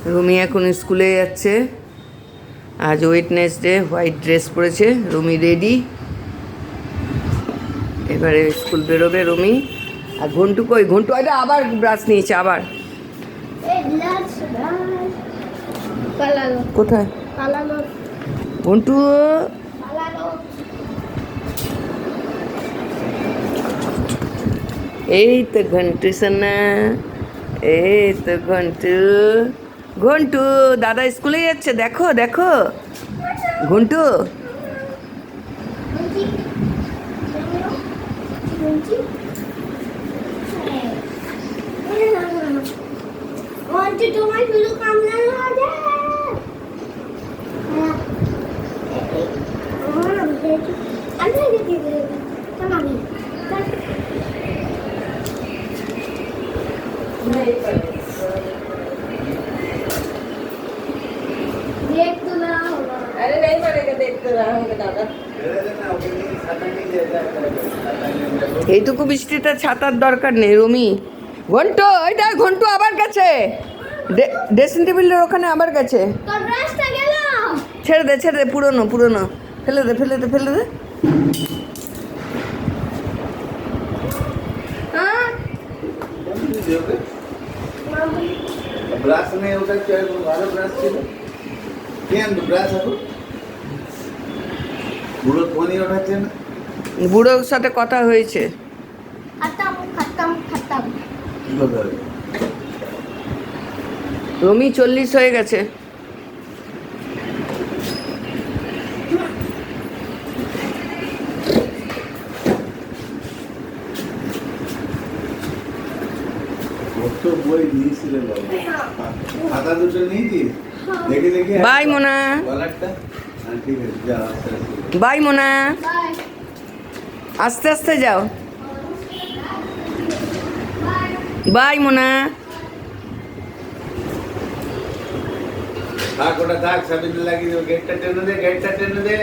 রুমি এখন স্কুলে যাচ্ছে। আজ ওয়েডনেসডে, হোয়াইট ড্রেস পরেছে রুমি, রেডি। এবারে স্কুল বেরোবে রুমি। আর ঘন্টু কই? ঘন্টু এটা আবার ব্রাশ নিয়েছে আবার। কোথায় ঘন্টু? এই তো ঘন্টু সোনা, এই তো ঘন্টু। ঘন্টু দাদা স্কুলে যাচ্ছে, দেখো দেখো ঘন্টু। তোমার শুধু কামড়ানো আছে। अरे नहीं पड़ेगा, देखते रहेंगे दादा। এইটুকু বৃষ্টিতে ছাতার দরকার নেই রুমি। ঘন্টু ওইটা ঘন্টু আবার গেছে ড্রেসিং টেবিলের ওখানে, আবার গেছে। ছেড়ে দে ছেড়ে দে, পুরনো পুরনো, ফেলে দে ফেলে দে ফেলে দে। ব্রাশ নেই, ওটা কি আর কোনো ভালো ব্রাশ ছিল? কি আনবো ব্রাশ এখন? বুড়ো ফোনই ওঠাচ্ছে না। বুড়োর সাথে কথা হয়েছে। কি কথা হবে? রুমি 40 হয়ে গেছে। কত বই নিয়েছিলে বাবা? খাতা দুটো নিয়েছিস? দেখে দেখে বাই মোনা। কলারটা? হ্যাঁ ঠিক আছে, যা আস্তে আস্তে। বাই মোনা, আস্তে আস্তে যাও। বাই মোনা। থাক ওটা থাক, সাবিত্রী লাগিয়ে দেবো। গেটটা টেনে দে, গেটটা টেনে দে।